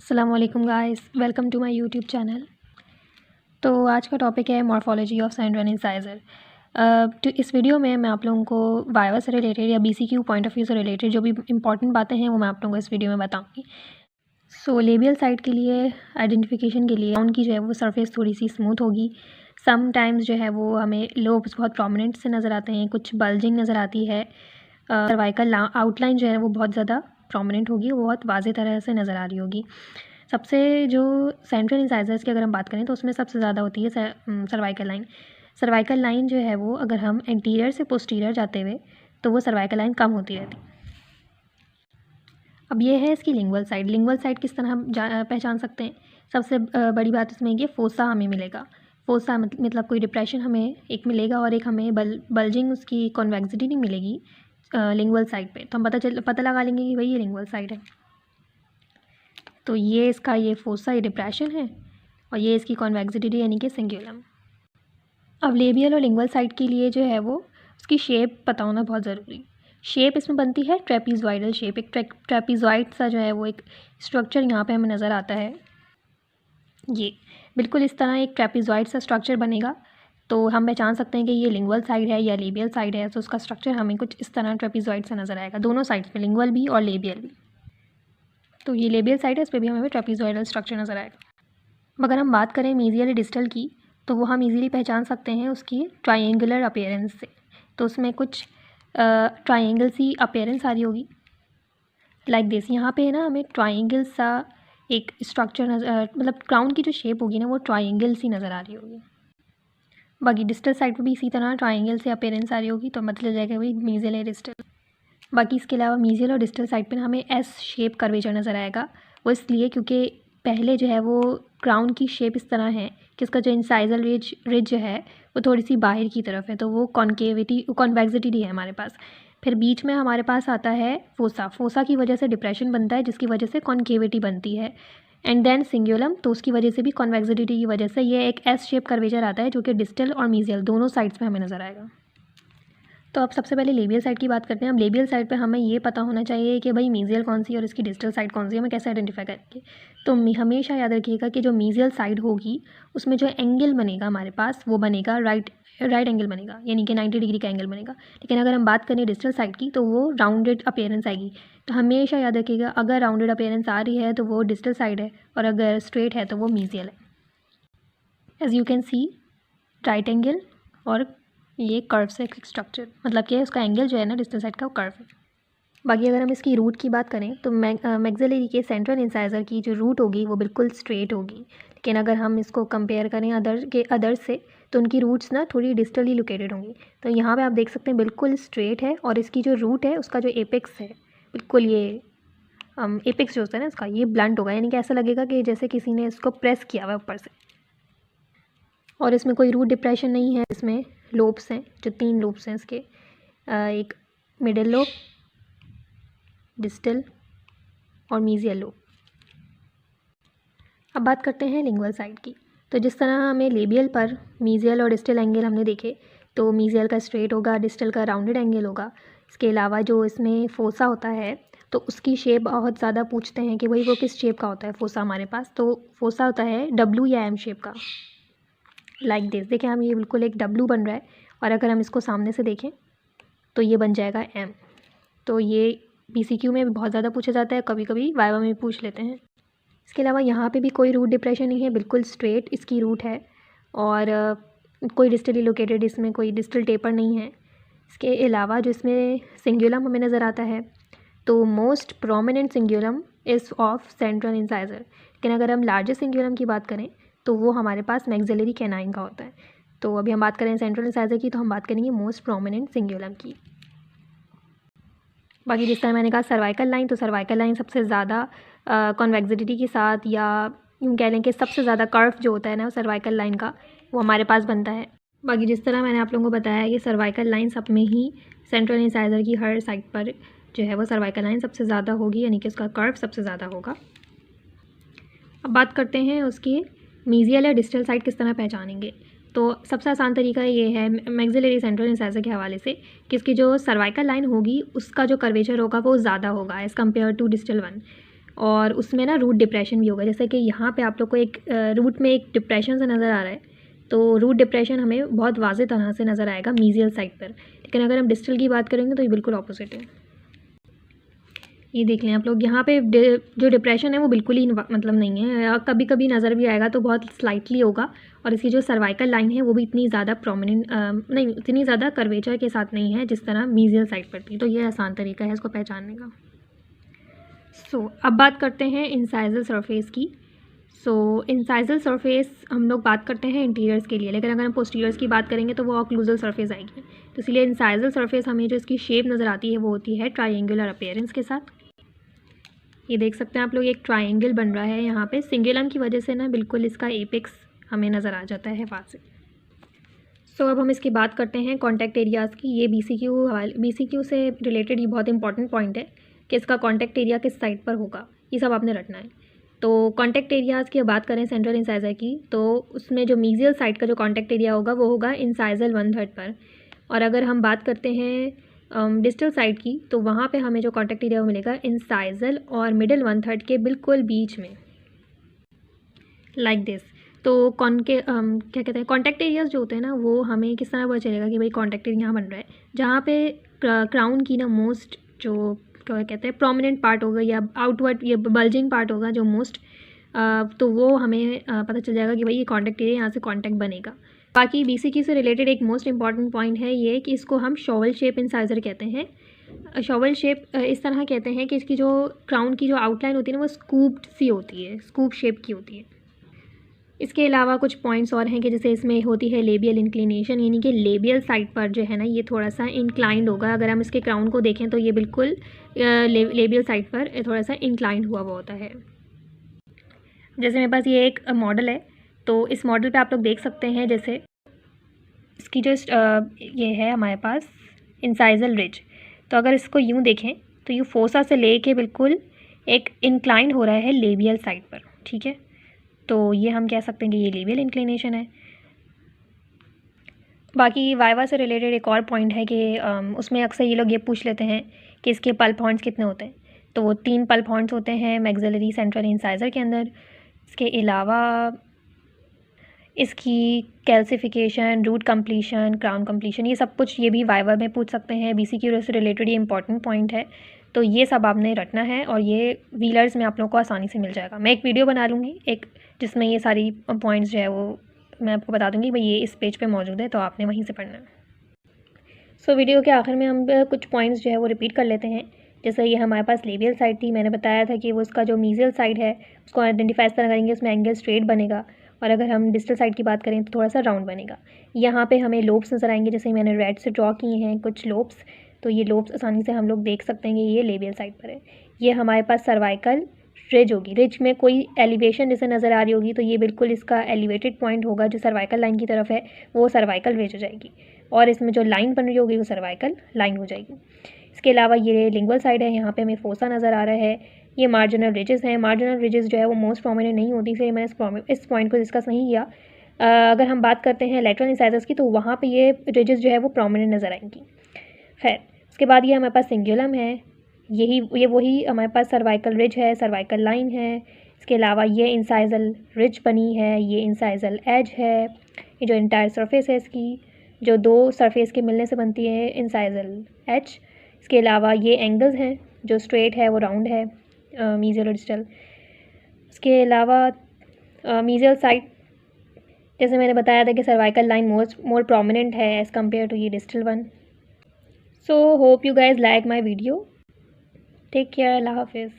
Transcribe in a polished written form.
अस्सलाम वालेकुम guys, welcome to my YouTube channel. तो आज का टॉपिक है मॉर्फोलॉजी ऑफ सेंट्रल इंसाइजर। तो इस वीडियो में मैं आप लोगों को वाइवा से रिलेटेड या बीसीक्यू पॉइंट ऑफ व्यू से रिलेटेड जो भी इंपॉर्टेंट बातें हैं वो मैं आप लोगों को इस वीडियो में बताऊंगी। सो लेबियल साइट के लिए आइडेंटिफिकेशन के लिए उनकी जो है वो सरफेस थोड़ी सी स्मूथ होगी। समटाइम्स जो है वो हमें लोब्स बहुत प्रोमिनेंट से नज़र आते हैं, कुछ बल्जिंग नज़र आती है। सर्वाइकल आउटलाइन जो है वो बहुत ज़्यादा प्रोमिनेंट होगी, वो बहुत वाज़े तरह से नज़र आ रही होगी। सबसे जो सेंट्रल इंसाइजर्स की अगर हम बात करें तो उसमें सबसे ज़्यादा होती है सर्वाइकल लाइन। सर्वाइकल लाइन जो है वो अगर हम एंटीरियर से पोस्टीरियर जाते हुए तो वो सर्वाइकल लाइन कम होती रहती। अब ये है इसकी लिंगुअल साइड। लिंगुअल साइड किस तरह हम पहचान सकते हैं? सबसे बड़ी बात इसमें ये फोसा हमें मिलेगा। फोसा मतलब कोई डिप्रेशन हमें एक मिलेगा और एक हमें बल्जिंग उसकी कॉन्वेक्सिटी नहीं मिलेगी लिंगुअल साइड पे, तो हम पता लगा लेंगे कि भाई ये लिंगुअल साइड है। तो ये इसका ये फोसा ये डिप्रेशन है और ये इसकी कॉन्वेक्सिटी यानी कि सिंगुलम। अब लेबियल और लिंगुअल साइड के लिए जो है वो उसकी शेप पता होना बहुत ज़रूरी। शेप इसमें बनती है ट्रेपीजॉइडल शेप। एक ट्रेपीजॉइड सा जो है वो एक स्ट्रक्चर यहाँ पे हमें नज़र आता है। ये बिल्कुल इस तरह एक ट्रेपीजॉइड सा स्ट्रक्चर बनेगा, तो हम पहचान सकते हैं कि ये लिंगुअल साइड है या लेबियल साइड है। तो उसका स्ट्रक्चर हमें कुछ इस तरह ट्रेपीजॉइड से नज़र आएगा, दोनों साइड्स में, लिंगुअल भी और लेबियल भी। तो ये लेबियल साइड है, इस पर भी हमें ट्रेपीजॉइडल स्ट्रक्चर नज़र आएगा। अगर हम बात करें मीजियल डिस्टल की तो वो हम इजीली पहचान सकते हैं उसकी ट्रायंगुलर अपीयरेंस से। तो उसमें कुछ ट्रायंगल सी अपीयरेंस आ रही होगी लाइक दिस। यहाँ पे है ना हमें ट्रायंगल सा एक स्ट्रक्चर मतलब क्राउन की जो शेप होगी ना वो ट्रायंगल सी नज़र आ रही होगी। बाकी डिस्टल साइड पर भी इसी तरह ट्रायंगल से अपीयरेंस आ रही होगी, तो मतलब जाएगा भाई मीजियल है डिस्टल। बाकी इसके अलावा मीजियल और डिस्टल साइड पर हमें एस शेप कर्वेचर नज़र आएगा। वो इसलिए क्योंकि पहले जो है वो क्राउन की शेप इस तरह है कि उसका जो इंसाइजल रिज जो है वो थोड़ी सी बाहर की तरफ है, तो वो कॉन्वेक्सिटी है हमारे पास। फिर बीच में हमारे पास आता है फोसा की वजह से डिप्रेशन बनता है जिसकी वजह से कॉन्केविटी बनती है। एंड देन सिंगुलम, तो उसकी वजह से भी कॉन्वेक्सिटी की वजह से ये एक एस शेप कर्वेचर आता है जो कि डिस्टल और मीजियल दोनों साइड्स में हमें नज़र आएगा। तो अब सबसे पहले लेबियल साइड की बात करते हैं। अब लेबियल साइड पे हमें ये पता होना चाहिए कि भाई मीजियल कौन सी और इसकी डिस्टल साइड कौन सी है, हमें कैसे आइडेंटिफाई करेंगे। तो हमेशा याद रखिएगा कि जो मीजियल साइड होगी उसमें जो एंगल बनेगा हमारे पास वो बनेगा राइट एंगल बनेगा, यानी कि 90 डिग्री का एंगल बनेगा। लेकिन अगर हम बात करें डिस्टल साइड की तो वो राउंडेड अपीयरेंस आएगी। तो हमेशा याद रखिएगा अगर राउंडेड अपीयरेंस आ रही है तो वो डिस्टल साइड है और अगर स्ट्रेट है तो वो मीजियल है। As you can see right angle और ये कर्व से एक स्ट्रक्चर, मतलब कि उसका एंगल जो है ना डिस्टल साइड का वो कर्व है। बाकी अगर हम इसकी रूट की बात करें तो मैक्सिलरी के सेंट्रल इंसाइजर की जो रूट होगी वो बिल्कुल स्ट्रेट होगी। लेकिन अगर हम इसको कंपेयर करें अदर से तो उनकी रूट्स ना थोड़ी डिस्टली लोकेटेड होंगी। तो यहाँ पे आप देख सकते हैं बिल्कुल स्ट्रेट है और इसकी जो रूट है उसका जो एपेक्स है बिल्कुल ये एपेक्स जो होता है ना इसका ये ब्लंट होगा, यानी कि ऐसा लगेगा कि जैसे किसी ने इसको प्रेस किया हुआ ऊपर से। और इसमें कोई रूट डिप्रेशन नहीं है। इसमें लोब्स हैं, जो 3 लोब्स हैं इसके, एक मिडिल लोब, डिस्टल और मीजियल लोब। अब बात करते हैं लिंगुअल साइड की। तो जिस तरह हमें लेबियल पर मीजियल और डिस्टल एंगल हमने देखे, तो मीजियल का स्ट्रेट होगा, डिस्टल का राउंडेड एंगल होगा। इसके अलावा जो इसमें फोसा होता है तो उसकी शेप बहुत ज़्यादा पूछते हैं कि भाई वो किस शेप का होता है फोसा हमारे पास। तो फोसा होता है डब्ल्यू या एम शेप का, लाइक दिस। देखिए हम ये बिल्कुल एक डब्ल्यू बन रहा है और अगर हम इसको सामने से देखें तो ये बन जाएगा एम। तो ये बीसीक्यू में भी बहुत ज़्यादा पूछा जाता है, कभी कभी वाइवा में भी पूछ लेते हैं। इसके अलावा यहाँ पे भी कोई रूट डिप्रेशन नहीं है, बिल्कुल स्ट्रेट इसकी रूट है और कोई डिस्टली लोकेटेड, इसमें कोई डिस्टल टेपर नहीं है। इसके अलावा जो इसमें सिंगुलम हमें नज़र आता है तो most prominent cingulum is of central incisor. लेकिन अगर हम लार्जेस्ट सिंगुलम की बात करें तो वो हमारे पास मैक्सिलरी कैनाइन का होता है। तो अभी हम बात करें सेंट्रल इंसाइजर की तो हम बात करेंगे मोस्ट प्रोमिनेंट सिंगुलम की। बाकी जिस तरह मैंने कहा सर्वाइकल लाइन, तो सर्वाइकल लाइन सबसे ज़्यादा कॉन्वेक्सिटी के साथ या यूँ कह लें कि सबसे ज़्यादा कर्व जो होता है ना सर्वाइकल लाइन का वो हमारे पास बनता है। बाकी जिस तरह मैंने आप लोगों को बताया कि सर्वाइकल लाइन सब में ही सेंट्रल इंसाइजर की हर साइड पर जो है वो सर्वाइकल लाइन सबसे ज़्यादा होगी, यानी कि उसका कर्व सबसे ज़्यादा होगा। अब बात करते हैं उसकी मीजियल या डिस्टल साइड किस तरह पहचानेंगे। तो सबसे आसान तरीका ये है मैक्सिलरी सेंट्रल इंसाइजर के हवाले से कि इसकी जो सर्वाइकल लाइन होगी उसका जो कर्वेचर होगा वो ज़्यादा होगा as compare to distal one. और उसमें ना रूट डिप्रेशन भी होगा। जैसे कि यहाँ पे आप लोग को एक रूट में एक डिप्रेशन से नज़र आ रहा है, तो रूट डिप्रेशन हमें बहुत वाज़े तरह से नज़र आएगा मीजियल साइड पर। लेकिन अगर हम डिस्टल की बात करेंगे तो ये बिल्कुल ऑपोजिट है। ये देख लें आप लोग, यहाँ पे जो डिप्रेशन है वो बिल्कुल ही मतलब नहीं है, या कभी कभी नज़र भी आएगा तो बहुत स्लाइटली होगा। और इसकी जो सर्वाइकल लाइन है वो भी इतनी ज़्यादा प्रोमिनेंट नहीं, इतनी ज़्यादा कर्वेचर के साथ नहीं है जिस तरह मीजियल साइड पर थी। तो ये आसान तरीका है इसको पहचानने का। अब बात करते हैं इंसाइजल सरफेस की। इंसाइजल सरफेस हम लोग बात करते हैं इंटीरियर्स के लिए, लेकिन अगर हम पोस्टीरियर्स की बात करेंगे तो वो ऑक्लूजल सरफेस आएगी। तो इसलिए इंसाइजल सरफेस हमें जो इसकी शेप नज़र आती है वो होती है ट्रायंगुलर अपीयरेंस के साथ। ये देख सकते हैं आप लोग, एक ट्रायंगल बन रहा है यहाँ पे, सिंगुलम की वजह से ना बिल्कुल इसका एपेक्स हमें नज़र आ जाता है वहाँ से। अब हम इसकी बात करते हैं कॉन्टैक्ट एरियाज़ की। ये BCQ से रिलेटेड ये बहुत इंपॉर्टेंट पॉइंट है कि इसका कॉन्टैक्ट एरिया किस साइड पर होगा, ये सब आपने रटना है। तो कॉन्टैक्ट एरियाज़ की बात करें सेंट्रल इंसाइजर की, तो उसमें जो मीजियल साइड का जो कॉन्टैक्ट एरिया होगा वो होगा इंसाइजल 1/3 पर। और अगर हम बात करते हैं डिस्टल साइड की, तो वहाँ पे हमें जो कॉन्टैक्ट एरिया वो मिलेगा इंसाइजल और मिडिल 1/3 के बिल्कुल बीच में, लाइक दिस। तो क्या कहते हैं, कॉन्टैक्ट एरियाज़ जो होते हैं ना वो हमें किस तरह पता चलेगा कि भाई कॉन्टैक्ट एरिया यहाँ बन रहा है, जहाँ पे क्राउन की ना मोस्ट जो क्या कहते हैं प्रोमिनेंट पार्ट होगा या आउटवर्ड ये बल्जिंग पार्ट होगा जो मोस्ट, तो वो हमें पता चल जाएगा कि भाई ये कॉन्टैक्ट एरिया, यहाँ से कॉन्टैक्ट बनेगा। बाकी BCQ से रिलेटेड एक मोस्ट इंपॉर्टेंट पॉइंट है ये कि इसको हम शॉवल शेप इंसाइजर कहते हैं। शॉवल शेप इस तरह कहते हैं कि इसकी जो क्राउन की जो आउटलाइन होती है ना वो स्कूप्ड सी होती है, स्कूप शेप की होती है। इसके अलावा कुछ पॉइंट्स और हैं कि जैसे इसमें होती है लेबियल इंक्लिनेशन, यानी कि लेबियल साइड पर जो है ना ये थोड़ा सा इंक्लाइंड होगा। अगर हम इसके क्राउन को देखें तो ये बिल्कुल लेबियल साइड पर थोड़ा सा इंक्लाइंड हुआ होता है। जैसे मेरे पास ये एक मॉडल है, तो इस मॉडल पे आप लोग देख सकते हैं जैसे इसकी जो ये है हमारे पास इंसाइजल रिज। तो अगर इसको यूँ देखें तो ये फोसा से ले के बिल्कुल एक इंक्लाइंड हो रहा है लेबियल साइड पर, ठीक है। तो ये हम कह सकते हैं कि ये लेबियल इंक्लिनेशन है। बाकी वाइवा से रिलेटेड एक और पॉइंट है कि उसमें अक्सर ये लोग ये पूछ लेते हैं कि इसके पल्प हॉर्न्स कितने होते हैं। तो वो 3 पल्प हॉर्न्स होते हैं मैक्सिलरी सेंट्रल इंसाइजर के अंदर। इसके अलावा इसकी calcification, root completion, crown completion, ये सब कुछ ये भी वाइवा में पूछ सकते हैं। BCQ से रिलेटेड ये इंपॉर्टेंट पॉइंट है, तो ये सब आपने रटना है और ये व्हीलर्स में आप लोगों को आसानी से मिल जाएगा। मैं एक वीडियो बना लूँगी एक, जिसमें ये सारी पॉइंट्स जो है वो मैं आपको बता दूँगी, भाई ये इस पेज पे मौजूद है, तो आपने वहीं से पढ़ना है। वीडियो के आखिर में हम कुछ पॉइंट्स जो है वो रिपीट कर लेते हैं। जैसे ये हमारे पास लेबियल साइड थी, मैंने बताया था कि वो उसका जो मीजियल साइड है उसको आइडेंटिफाई इस तरह करेंगे, उसमें एंगल स्ट्रेट बनेगा। और अगर हम डिस्टल साइड की बात करें तो थोड़ा सा राउंड बनेगा। यहाँ पे हमें लोब्स नज़र आएंगे, जैसे मैंने रेड से ड्रॉ किए हैं कुछ लोब्स, तो ये लोब्स आसानी से हम लोग देख सकते हैं कि ये लेबियल साइड पर है। ये हमारे पास सर्वाइकल रिज होगी, रिज में कोई एलिवेशन जैसे नज़र आ रही होगी तो ये बिल्कुल इसका एलिवेटेड पॉइंट होगा जो सर्वाइकल लाइन की तरफ है, वो सर्वाइकल रिज हो जाएगी। और इसमें जो लाइन बन रही होगी वो सर्वाइकल लाइन हो जाएगी। इसके अलावा ये लिंगुअल साइड है, यहाँ पे हमें फोसा नज़र आ रहा है। ये मार्जिनल रिजेस हैं, मार्जिनल रिजेस जो है वो मोस्ट प्रोमिनेंट नहीं होती, इसलिए मैंने इस पॉइंट को डिस्कस नहीं किया। अगर हम बात करते हैं लैटरल इंसाइजर्स की, तो वहाँ पे ये रिजेस जो है वो प्रोमिनेंट नज़र आएंगी। खैर, उसके बाद ये हमारे पास सिंगुलम है, ये वही हमारे पास सर्वाइकल रिज है, सर्वाइकल लाइन है। इसके अलावा ये इंसाइजल रिज बनी है, ये इंसाइजल एज है। ये जो इंटायर सरफेस है इसकी, जो 2 सरफेस के मिलने से बनती है इंसाइजल एज। इसके अलावा ये एंगल्स हैं, जो स्ट्रेट है वो राउंड है, मीजियल और डिस्टल। इसके अलावा मीजियल साइड, जैसे मैंने बताया था कि सर्वाइकल लाइन मोर प्रोमिनेंट है एज़ कम्पेयर टू ये distal one. So hope you guys like my video. Take care, अल्लाह हाफिज़।